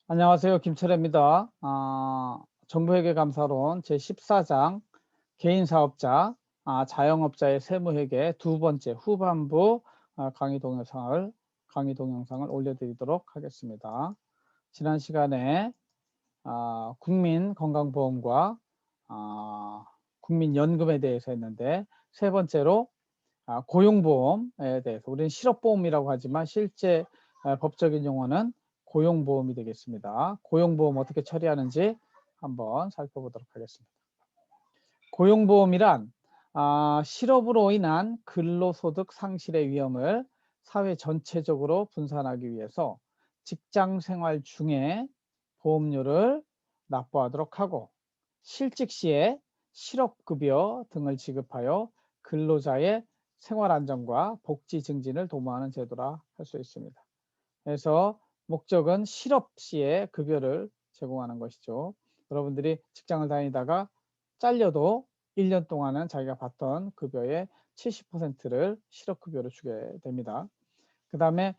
안녕하세요. 김철애입니다. 정부회계감사론 제14장 개인사업자, 자영업자의 세무회계 두 번째 후반부 강의 동영상을 올려드리도록 하겠습니다. 지난 시간에 국민건강보험과 국민연금에 대해서 했는데, 세 번째로 고용보험에 대해서, 우리는 실업보험이라고 하지만 실제 법적인 용어는 고용보험이 되겠습니다. 고용보험 어떻게 처리하는지 한번 살펴보도록 하겠습니다. 고용보험이란 실업으로 인한 근로소득 상실의 위험을 사회 전체적으로 분산하기 위해서 직장 생활 중에 보험료를 납부하도록 하고, 실직 시에 실업급여 등을 지급하여 근로자의 생활 안정과 복지 증진을 도모하는 제도라 할 수 있습니다. 그래서 목적은 실업 시에 급여를 제공하는 것이죠. 여러분들이 직장을 다니다가 잘려도 1년 동안은 자기가 받던 급여의 70%를 실업급여로 주게 됩니다. 그 다음에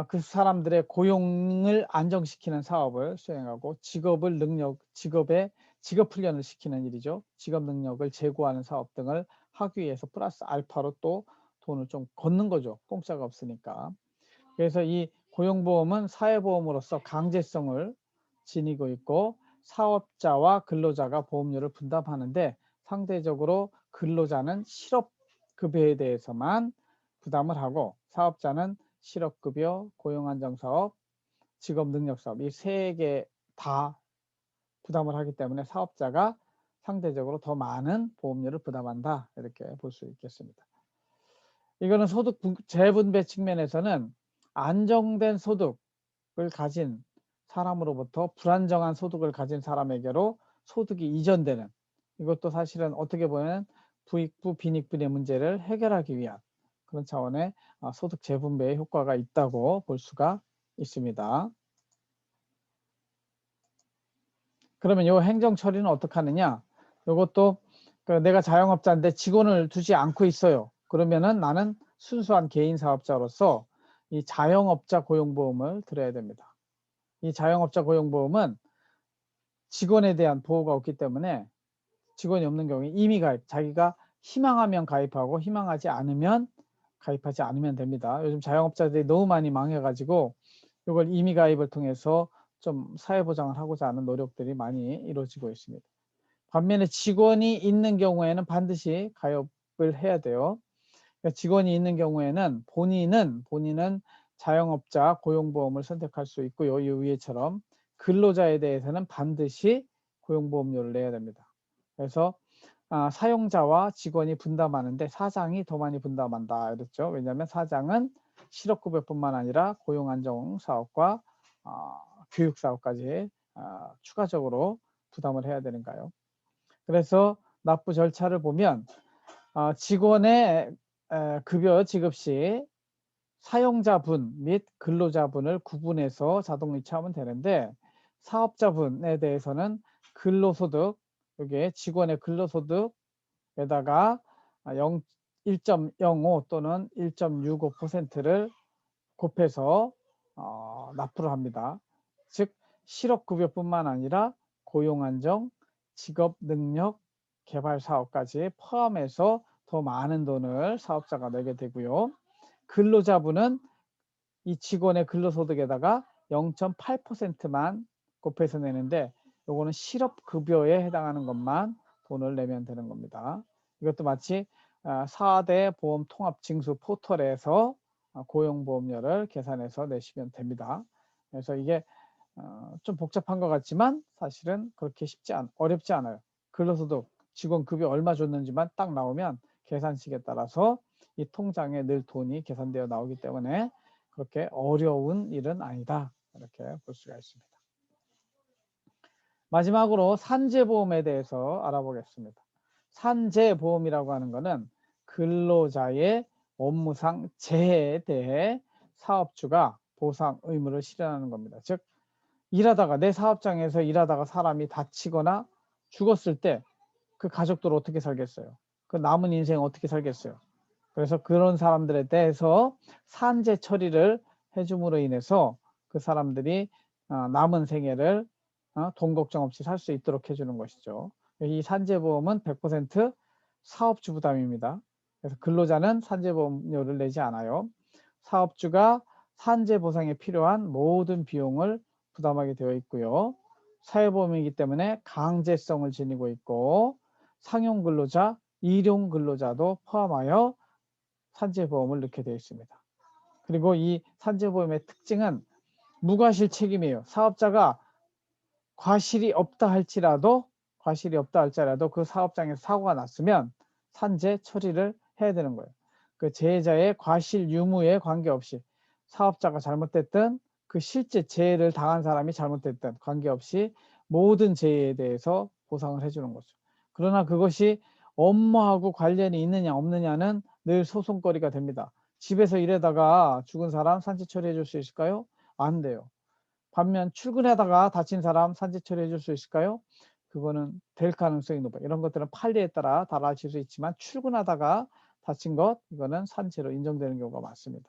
그 사람들의 고용을 안정시키는 사업을 수행하고 직업 훈련을 시키는 일이죠. 직업 능력을 제고하는 사업 등을 하기 위해서 플러스 알파로 또 돈을 좀 걷는 거죠. 공짜가 없으니까. 그래서 이 고용보험은 사회보험으로서 강제성을 지니고 있고, 사업자와 근로자가 보험료를 분담하는데 상대적으로 근로자는 실업급여에 대해서만 부담을 하고, 사업자는 실업급여, 고용안정사업, 직업능력사업 이 세 개 다 부담을 하기 때문에 사업자가 상대적으로 더 많은 보험료를 부담한다, 이렇게 볼 수 있겠습니다. 이거는 소득 재분배 측면에서는 안정된 소득을 가진 사람으로부터 불안정한 소득을 가진 사람에게로 소득이 이전되는, 이것도 사실은 어떻게 보면 부익부 빈익분의 문제를 해결하기 위한 그런 차원의 소득 재분배의 효과가 있다고 볼 수가 있습니다. 그러면 이 행정 처리는 어떻게 하느냐? 이것도 내가 자영업자인데 직원을 두지 않고 있어요. 그러면은 나는 순수한 개인 사업자로서 이 자영업자 고용보험을 들어야 됩니다. 이 자영업자 고용보험은 직원에 대한 보호가 없기 때문에 직원이 없는 경우에 임의 가입, 자기가 희망하면 가입하고 희망하지 않으면 가입하지 않으면 됩니다. 요즘 자영업자들이 너무 많이 망해가지고 이걸 임의 가입을 통해서 좀 사회보장을 하고자 하는 노력들이 많이 이루어지고 있습니다. 반면에 직원이 있는 경우에는 반드시 가입을 해야 돼요. 그러니까 직원이 있는 경우에는 본인은 자영업자 고용보험을 선택할 수 있고요. 이 위에처럼 근로자에 대해서는 반드시 고용보험료를 내야 됩니다. 그래서 사용자와 직원이 분담하는데 사장이 더 많이 분담한다 이랬죠. 왜냐하면 사장은 실업급여뿐만 아니라 고용안정사업과 교육사업까지 추가적으로 부담을 해야 되는가요? 그래서 납부 절차를 보면 직원의 급여 지급 시 사용자분 및 근로자분을 구분해서 자동 이체하면 되는데, 사업자분에 대해서는 근로소득, 여기에 직원의 근로소득에다가 1.05 또는 1.65%를 곱해서 납부를 합니다. 즉 실업급여뿐만 아니라 고용안정, 직업능력 개발사업까지 포함해서 더 많은 돈을 사업자가 내게 되고요. 근로자분은 이 직원의 근로소득에다가 0.8%만 곱해서 내는데, 요거는 실업급여에 해당하는 것만 돈을 내면 되는 겁니다. 이것도 마치 4대 보험 통합징수 포털에서 고용보험료를 계산해서 내시면 됩니다. 그래서 이게 좀 복잡한 것 같지만 사실은 그렇게 어렵지 않아요. 근로소득, 직원 급여 얼마 줬는지만 딱 나오면 계산식에 따라서 이 통장에 늘 돈이 계산되어 나오기 때문에 그렇게 어려운 일은 아니다, 이렇게 볼 수가 있습니다. 마지막으로 산재보험에 대해서 알아보겠습니다. 산재보험이라고 하는 것은 근로자의 업무상 재해에 대해 사업주가 보상 의무를 실현하는 겁니다. 즉 일하다가 내 사업장에서 일하다가 사람이 다치거나 죽었을 때 그 가족들 어떻게 살겠어요? 그 남은 인생 어떻게 살겠어요? 그래서 그런 사람들에 대해서 산재 처리를 해줌으로 인해서 그 사람들이 남은 생애를 돈 걱정 없이 살 수 있도록 해주는 것이죠. 이 산재보험은 100% 사업주 부담입니다. 그래서 근로자는 산재보험료를 내지 않아요. 사업주가 산재 보상에 필요한 모든 비용을 부담하게 되어 있고요. 사회보험이기 때문에 강제성을 지니고 있고 상용 근로자, 일용 근로자도 포함하여 산재보험을 넣게 되어 있습니다. 그리고 이 산재보험의 특징은 무과실 책임이에요. 사업자가 과실이 없다 할지라도 그 사업장에서 사고가 났으면 산재 처리를 해야 되는 거예요. 그 재해자의 과실 유무에 관계없이 사업자가 잘못됐든 그 실제 재해를 당한 사람이 잘못됐든 관계없이 모든 재해에 대해서 보상을 해주는 거죠. 그러나 그것이 업무하고 관련이 있느냐 없느냐는 늘 소송거리가 됩니다. 집에서 일하다가 죽은 사람 산재 처리해 줄 수 있을까요? 안 돼요. 반면 출근하다가 다친 사람 산재 처리해 줄 수 있을까요? 그거는 될 가능성이 높아요. 이런 것들은 판례에 따라 달라질 수 있지만 출근하다가 다친 것, 이거는 산재로 인정되는 경우가 많습니다.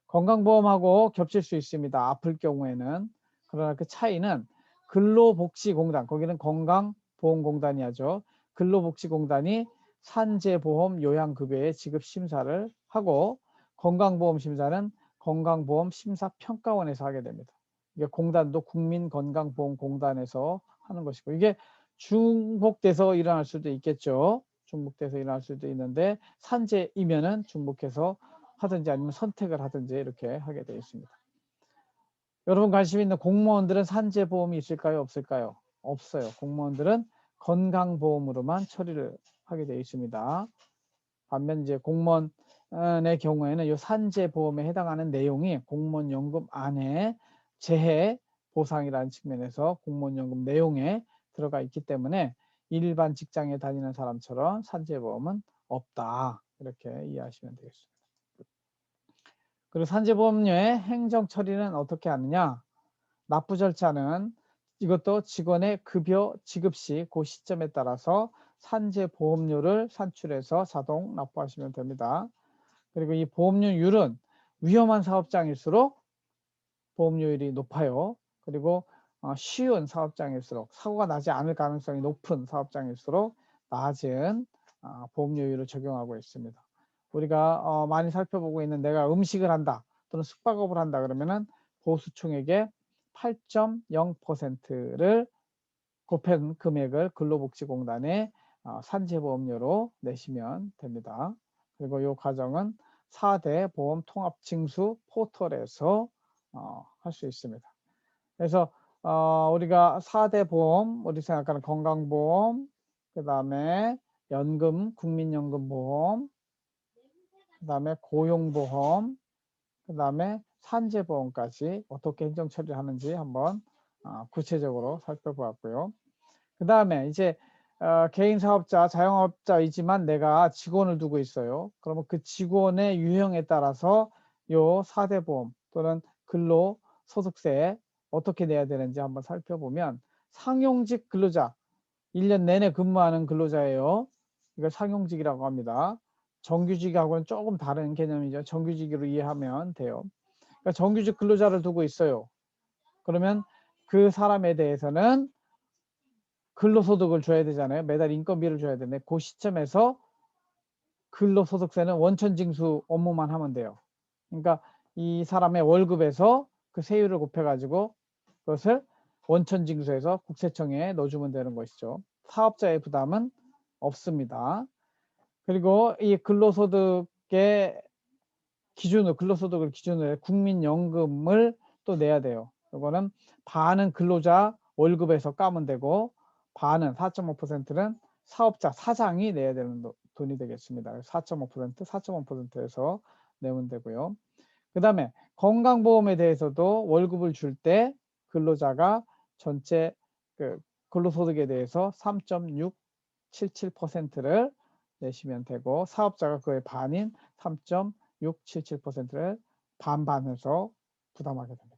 건강보험하고 겹칠 수 있습니다. 아플 경우에는. 그러나 그 차이는 근로복지공단, 거기는 건강보험공단이 하죠. 근로복지공단이 산재보험 요양급여의 지급심사를 하고 건강보험심사는 건강보험심사평가원에서 하게 됩니다. 이게 공단도 국민건강보험공단에서 하는 것이고 이게 중복돼서 일어날 수도 있겠죠. 중복돼서 일어날 수도 있는데 산재이면은 중복해서 하든지 아니면 선택을 하든지 이렇게 하게 되어 있습니다. 여러분 관심 있는 공무원들은 산재보험이 있을까요? 없을까요? 없어요. 공무원들은 건강보험으로만 처리를 하게 되어 있습니다. 반면 이제 공무원의 경우에는 이 산재보험에 해당하는 내용이 공무원연금 안에 재해 보상이라는 측면에서 공무원연금 내용에 들어가 있기 때문에 일반 직장에 다니는 사람처럼 산재보험은 없다. 이렇게 이해하시면 되겠습니다. 그리고 산재보험료의 행정 처리는 어떻게 하느냐? 납부 절차는 이것도 직원의 급여 지급 시 그 시점에 따라서 산재보험료를 산출해서 자동 납부하시면 됩니다. 그리고 이 보험료율은 위험한 사업장일수록 보험료율이 높아요. 그리고 쉬운 사업장일수록 사고가 나지 않을 가능성이 높은 사업장일수록 낮은 보험료율을 적용하고 있습니다. 우리가 많이 살펴보고 있는 내가 음식을 한다 또는 숙박업을 한다 그러면은 보수총액의 8.0%를 곱한 금액을 근로복지공단에 산재보험료로 내시면 됩니다. 그리고 이 과정은 4대 보험 통합 징수 포털에서 할 수 있습니다. 그래서 우리가 4대 보험, 우리 생각하는 건강보험, 그 다음에 연금, 국민연금보험, 그 다음에 고용보험, 그 다음에 산재보험까지 어떻게 행정 처리를 하는지 한번 구체적으로 살펴보았고요. 그 다음에 이제 개인 사업자, 자영업자이지만 내가 직원을 두고 있어요. 그러면 그 직원의 유형에 따라서 요 4대 보험 또는 근로소득세 어떻게 내야 되는지 한번 살펴보면 상용직 근로자, 1년 내내 근무하는 근로자예요. 이걸 상용직이라고 합니다. 정규직하고는 조금 다른 개념이죠. 정규직으로 이해하면 돼요. 그러니까 정규직 근로자를 두고 있어요. 그러면 그 사람에 대해서는 근로소득을 줘야 되잖아요. 매달 인건비를 줘야 되는데 그 시점에서 근로소득세는 원천징수 업무만 하면 돼요. 그러니까 이 사람의 월급에서 그 세율을 곱해가지고 그것을 원천징수해서 국세청에 넣어주면 되는 것이죠. 사업자의 부담은 없습니다. 그리고 이 근로소득의 기준으로 근로소득을 기준으로 해 국민연금을 또 내야 돼요. 이거는 반은 근로자 월급에서 까면 되고 반은 4.5%는 사업자 사장이 내야 되는 돈이 되겠습니다. 4.5%에서 내면 되고요. 그 다음에 건강보험에 대해서도 월급을 줄 때 근로자가 전체 그 근로소득에 대해서 3.677%를 내시면 되고 사업자가 그의 반인 3.677%를 반반해서 부담하게 됩니다.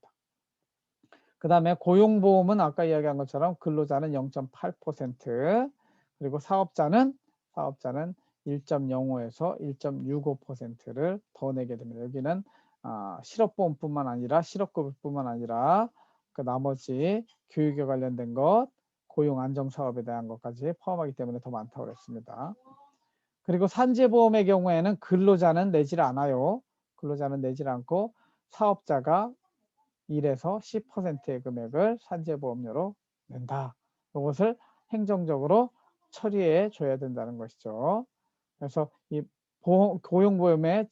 그 다음에 고용보험은 아까 이야기한 것처럼 근로자는 0.8% 그리고 사업자는 1.05에서 1.65%를 더 내게 됩니다. 여기는 실업보험뿐만 아니라 실업급여뿐만 아니라 그 나머지 교육에 관련된 것, 고용 안정 사업에 대한 것까지 포함하기 때문에 더 많다고 그랬습니다. 그리고 산재보험의 경우에는 근로자는 내질 않아요. 근로자는 내질 않고 사업자가 1에서 10%의 금액을 산재보험료로 낸다. 이것을 행정적으로 처리해 줘야 된다는 것이죠. 그래서 이 고용보험의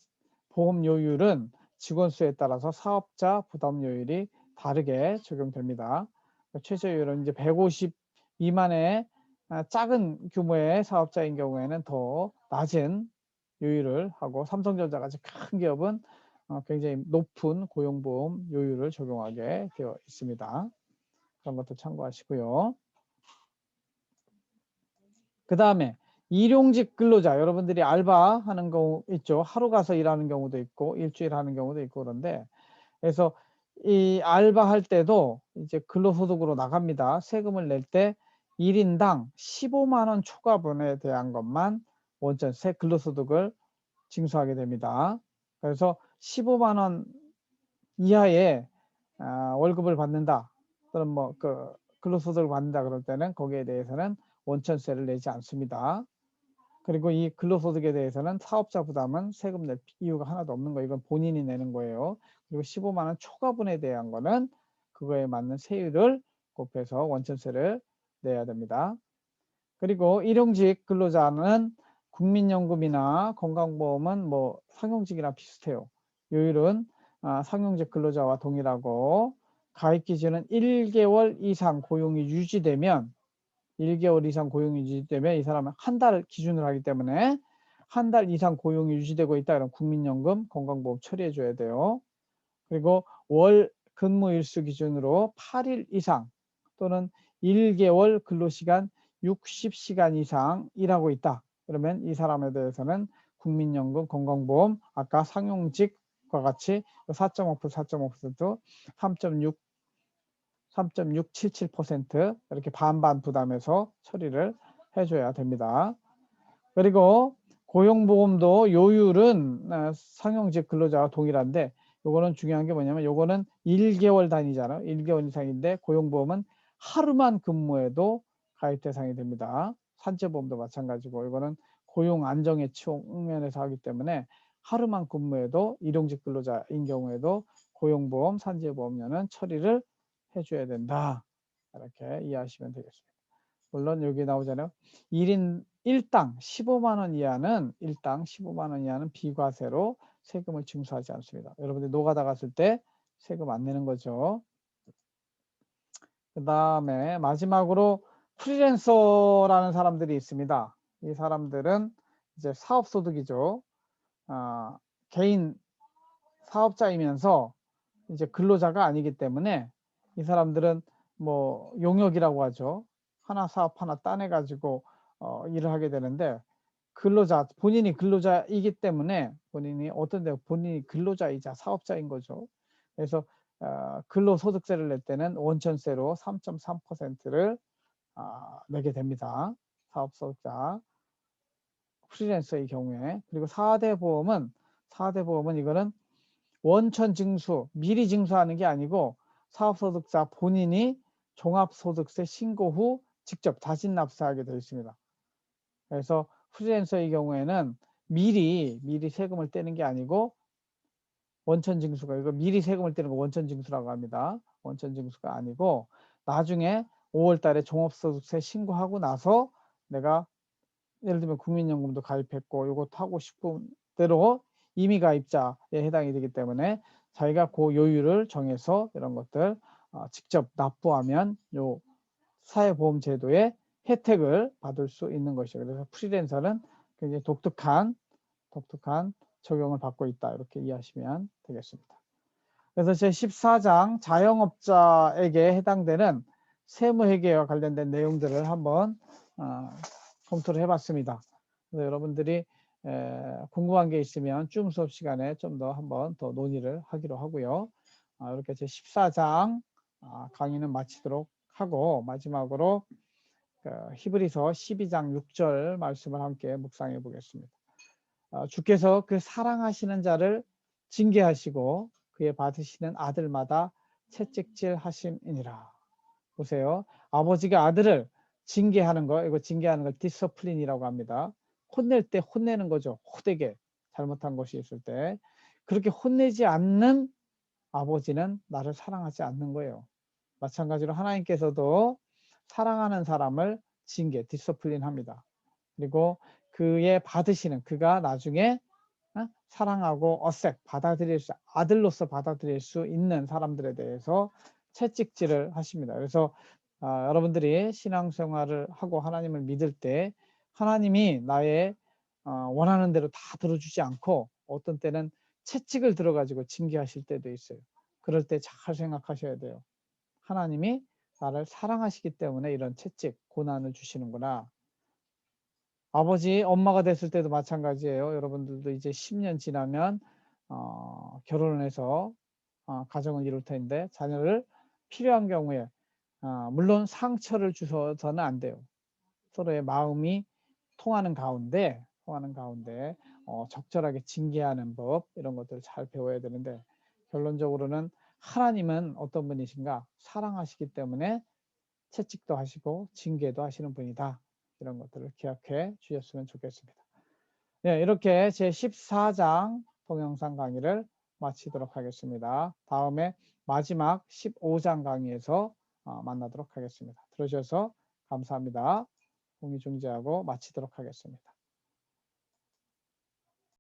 보험료율은 직원 수에 따라서 사업자 부담료율이 다르게 적용됩니다. 최저율은 이제 150 미만의 작은 규모의 사업자인 경우에는 더 낮은 요율을 하고, 삼성전자 같이 큰 기업은 굉장히 높은 고용보험 요율을 적용하게 되어 있습니다. 그런 것도 참고하시고요. 그 다음에 일용직 근로자, 여러분들이 알바하는 경우 있죠. 하루 가서 일하는 경우도 있고 일주일 하는 경우도 있고 그런데, 그래서 이 알바할 때도 이제 근로소득으로 나갑니다. 세금을 낼 때 1인당 15만 원 초과분에 대한 것만 원전세 근로소득을 징수하게 됩니다. 그래서 15만 원 이하의 월급을 받는다, 또는 뭐 그 근로소득을 받는다 그럴 때는 거기에 대해서는 원천세를 내지 않습니다. 그리고 이 근로소득에 대해서는 사업자 부담은 세금 낼 이유가 하나도 없는 거예요. 이건 본인이 내는 거예요. 그리고 15만 원 초과분에 대한 거는 그거에 맞는 세율을 곱해서 원천세를 내야 됩니다. 그리고 일용직 근로자는 국민연금이나 건강보험은 뭐 상용직이나 비슷해요. 요율은 상용직 근로자와 동일하고, 가입 기준은 1개월 이상 고용이 유지되면 1개월 이상 고용이 유지되면 이 사람은 한 달 기준으로 하기 때문에 한 달 이상 고용이 유지되고 있다 그러면 국민연금, 건강보험 처리해 줘야 돼요. 그리고 월 근무 일수 기준으로 8일 이상 또는 1개월 근로시간 60시간 이상 일하고 있다. 그러면 이 사람에 대해서는 국민연금, 건강보험, 아까 상용직과 같이 4.5%, 4.5%, 3.6, 3.677% 이렇게 반반 부담해서 처리를 해줘야 됩니다. 그리고 고용보험도 요율은 상용직 근로자와 동일한데, 요거는 중요한 게 뭐냐면 요거는 1개월 단위잖아요. 1개월 이상인데 고용보험은 하루만 근무해도 가입 대상이 됩니다. 산재보험도 마찬가지고 이거는 고용 안정의 측면에서 하기 때문에 하루만 근무해도 일용직 근로자인 경우에도 고용보험, 산재보험료는 처리를 해줘야 된다. 이렇게 이해하시면 되겠습니다. 물론 여기 나오잖아요. 1인 1당 15만 원 이하는 1당 15만 원 이하는 비과세로 세금을 징수하지 않습니다. 여러분들 노가다 갔을 때 세금 안 내는 거죠. 그 다음에 마지막으로 프리랜서라는 사람들이 있습니다. 이 사람들은 이제 사업소득이죠. 개인 사업자이면서 이제 근로자가 아니기 때문에 이 사람들은 뭐 용역이라고 하죠. 하나 사업 하나 따내 가지고 일을 하게 되는데, 근로자, 본인이 근로자이기 때문에 본인이 어떤 데 본인이 근로자이자 사업자인 거죠. 그래서 근로소득세를 낼 때는 원천세로 3.3%를 내게 됩니다. 사업소득자 프리랜서의 경우에. 그리고 4대 보험은 이거는 원천 징수, 미리 징수하는 게 아니고 사업소득자 본인이 종합소득세 신고 후 직접 자진 납세하게 되어 있습니다. 그래서 프리랜서의 경우에는 미리 세금을 떼는 게 아니고 원천 징수가, 이거 미리 세금을 떼는 거 원천 징수라고 합니다. 원천 징수가 아니고 나중에 5월 달에 종합소득세 신고하고 나서 내가 예를 들면 국민연금도 가입했고 이것도 하고 싶은 대로 임의 가입자에 해당이 되기 때문에 자기가 그 요율을 정해서 이런 것들 직접 납부하면 요 사회보험제도의 혜택을 받을 수 있는 것이죠. 그래서 프리랜서는 굉장히 독특한 적용을 받고 있다, 이렇게 이해하시면 되겠습니다. 그래서 제14장 자영업자에게 해당되는 세무회계와 관련된 내용들을 한번 검토를 해봤습니다. 그래서 여러분들이 궁금한 게 있으면 줌 수업 시간에 좀 더 한번 더 논의를 하기로 하고요. 이렇게 제14장 강의는 마치도록 하고, 마지막으로 히브리서 12장 6절 말씀을 함께 묵상해 보겠습니다. 주께서 그 사랑하시는 자를 징계하시고 그의 받으시는 아들마다 채찍질 하심이니라. 보세요. 아버지가 아들을 징계하는 거, 이거 징계하는 걸 디서플린이라고 합니다. 혼낼 때 혼내는 거죠. 호되게 잘못한 것이 있을 때. 그렇게 혼내지 않는 아버지는 나를 사랑하지 않는 거예요. 마찬가지로 하나님께서도 사랑하는 사람을 징계, 디서플린 합니다. 그리고 그의 받으시는, 그가 나중에 사랑하고 어색, 받아들일 수, 아들로서 받아들일 수 있는 사람들에 대해서 채찍질을 하십니다. 그래서 여러분들이 신앙생활을 하고 하나님을 믿을 때 하나님이 나의 원하는 대로 다 들어주지 않고 어떤 때는 채찍을 들어가지고 징계하실 때도 있어요. 그럴 때 잘 생각하셔야 돼요. 하나님이 나를 사랑하시기 때문에 이런 채찍, 고난을 주시는구나. 아버지, 엄마가 됐을 때도 마찬가지예요. 여러분들도 이제 10년 지나면 결혼을 해서 가정을 이룰 텐데 자녀를 필요한 경우에 물론 상처를 주셔서는 안 돼요. 서로의 마음이 통하는 가운데 적절하게 징계하는 법 이런 것들을 잘 배워야 되는데 결론적으로는 하나님은 어떤 분이신가? 사랑하시기 때문에 채찍도 하시고 징계도 하시는 분이다. 이런 것들을 기억해 주셨으면 좋겠습니다. 네, 이렇게 제 14장 동영상 강의를 마치도록 하겠습니다. 다음에 마지막 15장 강의에서 만나도록 하겠습니다. 들어주셔서 감사합니다. 공의 중지하고 마치도록 하겠습니다.